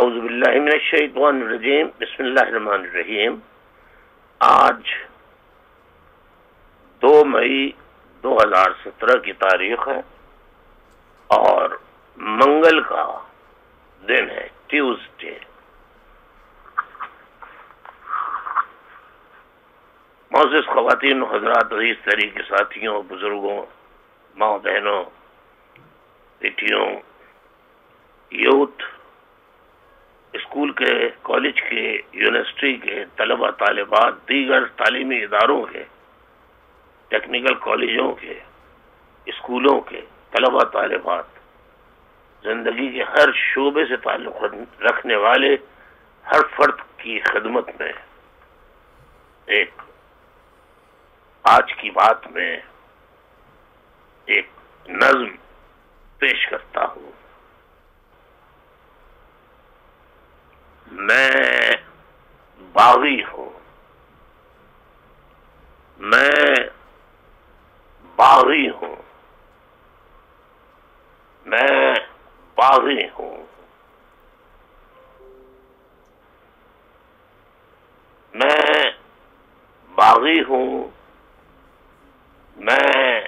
اعوذ باللہ من الشیطان الرجیم، بسم اللہ الرحمن الرحیم۔ آج 2 مئی 2017 کی تاریخ ہے اور منگل کا دن ہے، ٹیوزڈے۔ معزز خواتین و حضرات، عزیز تحریک کے ساتھیوں، بزرگوں، ماں بہنوں، بیٹیوں، یوتھ، اسکول کے، کالج کے، یونیورسٹی کے طلبہ طالبات، دیگر تعلیمی اداروں کے، ٹیکنیکل کالجوں کے، اسکولوں کے طلبہ طالبات، زندگی کے ہر شعبے سے تعلق رکھنے والے ہر فرد کی خدمت میں ایک آج کی بات میں ایک نظم پیش کرتا ہوں۔ میں باغی ہوں، میں باغی ہوں، میں باغی ہوں، میں باغی ہوں، میں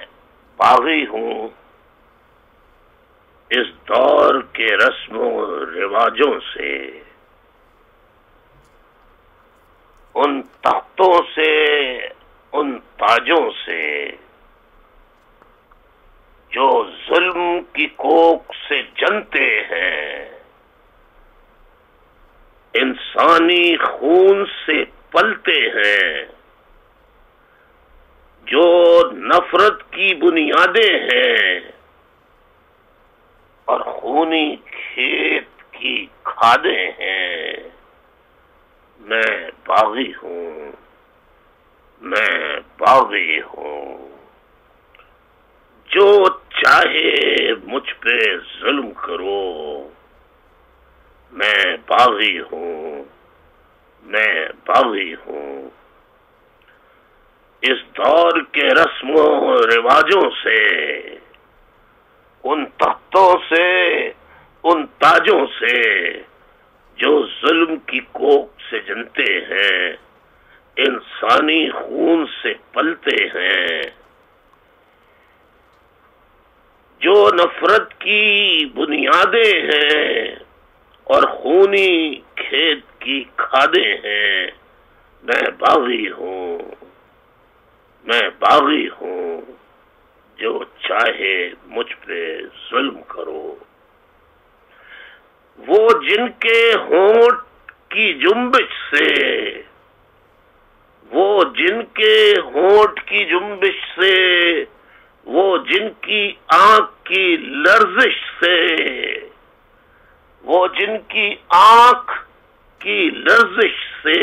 باغی ہوں، اس دور کے رسم و رواجوں سے، ان تختوں سے، ان تاجوں سے جو ظلم کی کوکھ سے جنتے ہیں، انسانی خون سے پلتے ہیں، جو نفرت کی بنیادیں ہیں اور خونی کھیت کی کھادیں ہیں۔ میں باغی ہوں، میں باغی ہوں، جو چاہے مجھ پہ ظلم کرو، میں باغی ہوں، میں باغی ہوں، اس دور کے رسم و رواجوں سے، ان تختوں سے، ان تاجوں سے جو ظلم کی کوکھ سے جنتے ہیں، انسانی خون سے پلتے ہیں، جو نفرت کی بنیادیں ہیں اور خونی کھیت کی کھادیں ہیں۔ میں باغی ہوں، میں باغی ہوں، جو چاہے مجھ پہ ظلم کرو۔ وہ جن کے ہونٹ کی جنبش سے، وہ جن کے ہونٹ کی جنبش سے، وہ جن کی آنکھ کی لرزش سے، وہ جن کی آنکھ کی لرزش سے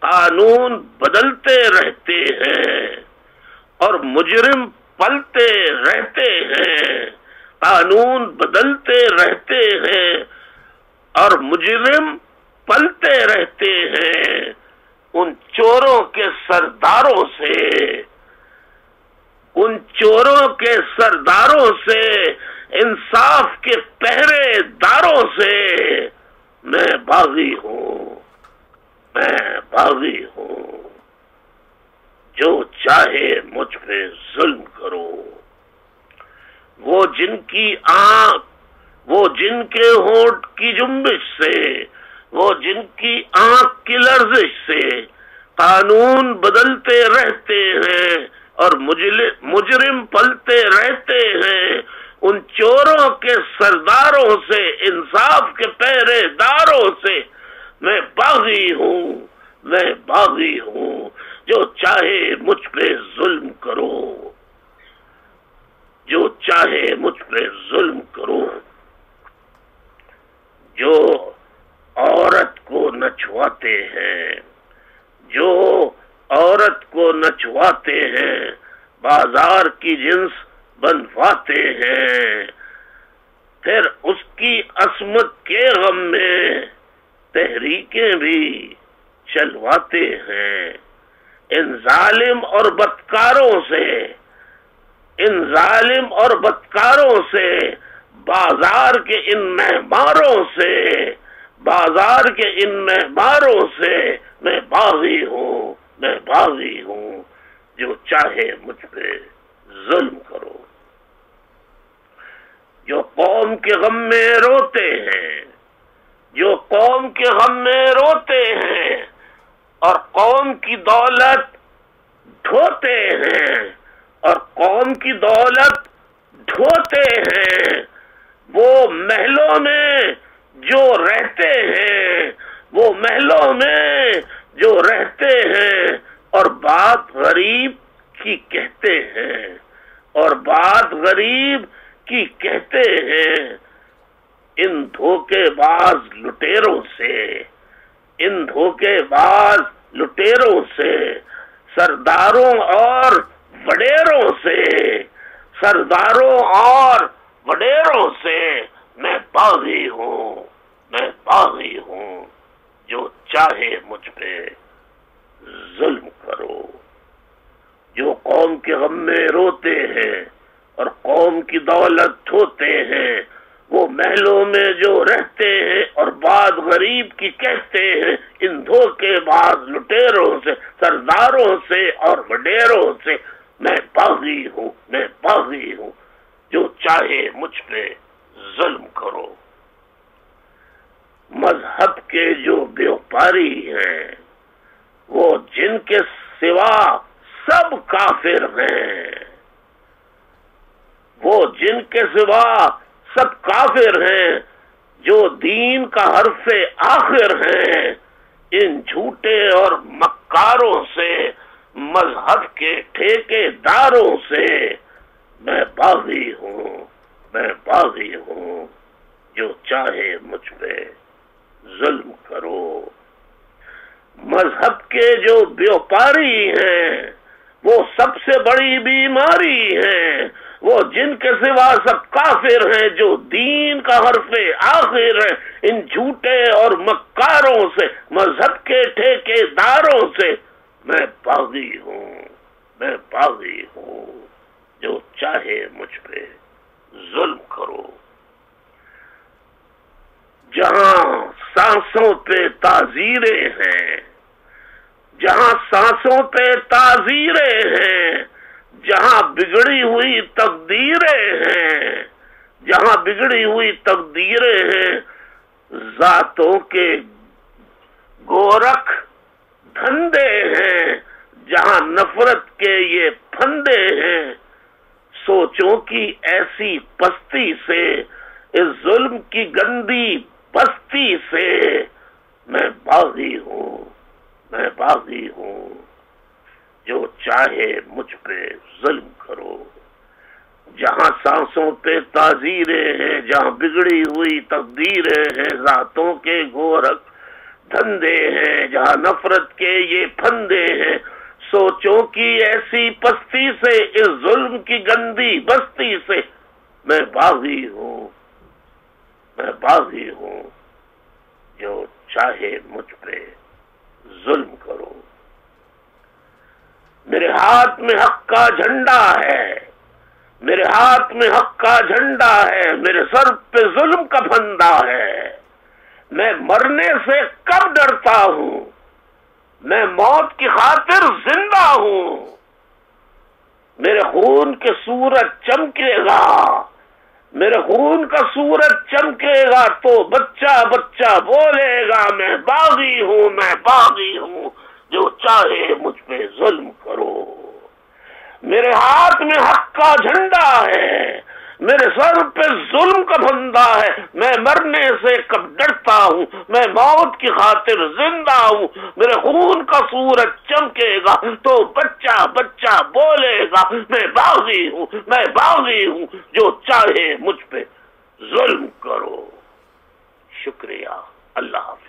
قانون بدلتے رہتے ہیں اور مجرم پلتے رہتے ہیں، قانون بدلتے رہتے ہیں اور مجرم پلتے رہتے ہیں۔ ان چوروں کے سرداروں سے، ان چوروں کے سرداروں سے، انصاف کے پہرے داروں سے میں باغی ہوں، میں باغی ہوں، جو چاہے مجھ پہ ظلم کرو۔ وہ جن کی آنکھ، وہ جن کے ہونٹ کی جنبش سے، وہ جن کی آنکھ کی لرزش سے قانون بدلتے رہتے ہیں اور مجرم پلتے رہتے ہیں، ان چوروں کے سرداروں سے، انصاف کے پہرے داروں سے میں باغی ہوں، میں باغی ہوں، جو چاہے مجھ پہ ظلم کرو، جو چاہے مجھ پہ ظلم کرو۔ جو عورت کو نچواتے ہیں، جو عورت کو نچواتے ہیں، بازار کی جنس بنواتے ہیں، پھر اس کی عصمت کے غم میں تحریکیں بھی چلواتے ہیں۔ ان ظالم اور بدکاروں سے، ان ظالم اور بدکاروں سے، بازار کے ان مہمانوں سے بازار کے ان معماروں سے میں باغی ہوں، میں باغی ہوں، جو چاہے مجھ پہ ظلم کرو۔ جو قوم کے غم میں روتے ہیں، جو قوم کے غم میں روتے ہیں اور قوم کی دولت ڈھوتے ہیں، اور قوم کی دولت ڈھوتے ہیں، وہ محلوں میں جو رہتے ہیں، وہ محلوں میں جو رہتے ہیں اور بات غریب کی کہتے ہیں، اور بات غریب کی کہتے ہیں، ان دھوکے باز لٹیروں سے، ان دھوکے باز لٹیروں سے، سرداروں اور وڈیروں سے، سرداروں اور وڈیروں سے میں باغی ہوں، میں باغی ہوں، جو چاہے مجھ پہ ظلم کرو۔ جو قوم کے غم میں روتے ہیں اور قوم کی دولت ڈھوتے ہیں، وہ محلوں میں جو رہتے ہیں اور بات غریب کی کہتے ہیں، ان دھوکے باز لٹیروں سے، سرداروں سے اور وڈیروں سے میں باغی ہوں، میں باغی ہوں، جو چاہے مجھ پہ ظلم کرو۔ مذہب کے جو بیوپاری ہیں، وہ جن کے سوا سب کافر ہیں، وہ جن کے سوا سب کافر ہیں، جو دین کا حرف آخر ہیں، ان جھوٹے اور مکاروں سے، مذہب کے ٹھیکے داروں سے میں باغی ہوں، میں باغی ہوں، جو چاہے مجھ پہ ظلم کرو۔ مذہب کے جو بیوپاری ہیں، وہ سب سے بڑی بیماری ہیں، وہ جن کے سوا سب کافر ہیں، جو دین کا حرف آخر ہے، ان جھوٹے اور مکاروں سے، مذہب کے ٹھیکے داروں سے میں باغی ہوں، میں باغی ہوں، جو چاہے مجھ پہ ظلم کرو۔ جہاں سانسوں پہ تعزیریں ہیں، جہاں سانسوں پہ تعزیریں ہیں، جہاں بگڑی ہوئی تقدیریں ہیں، جہاں بگڑی ہوئی تقدیریں ہیں، ذاتوں کے گورکھ دھندے ہیں، جہاں نفرت کے یہ پھندے ہیں، سوچوں کی ایسی پستی سے، اس ظلم کی گندی بستی سے میں باغی ہوں، میں باغی ہوں، جو چاہے مجھ پہ ظلم کرو۔ جہاں سانسوں پہ تعزیریں ہیں، جہاں بگڑی ہوئی تقدیریں ہیں، ذاتوں کے گورکھ دھندے ہیں، جہاں نفرت کے یہ پھندے ہیں، سوچوں کی ایسی پستی سے، اس ظلم کی گندی بستی سے میں باغی ہوں، میں باغی ہوں، جو چاہے مجھ پہ ظلم کرو۔ میرے ہاتھ میں حق کا جھنڈا ہے، میرے ہاتھ میں حق کا جھنڈا ہے، میرے سر پہ ظلم کا پھندا ہے۔ میں مرنے سے کب ڈرتا ہوں، میں موت کی خاطر زندہ ہوں۔ میرے خون کے سورج چمکے گا، میرے خون کا سورج چمکے گا تو بچہ بچہ بولے گا میں باغی ہوں، میں باغی ہوں، جو چاہے مجھ پہ ظلم کرو۔ میرے ہاتھ میں حق کا جھنڈا ہے، میرے سر پہ ظلم کا پھندا ہے۔ میں مرنے سے کب ڈرتا ہوں، میں موت کی خاطر زندہ ہوں۔ میرے خون کا سورج چمکے گا تو بچہ بچہ بولے گا میں باغی ہوں، میں باغی ہوں، جو چاہے مجھ پہ ظلم کرو۔ شکریہ، اللہ حافظ۔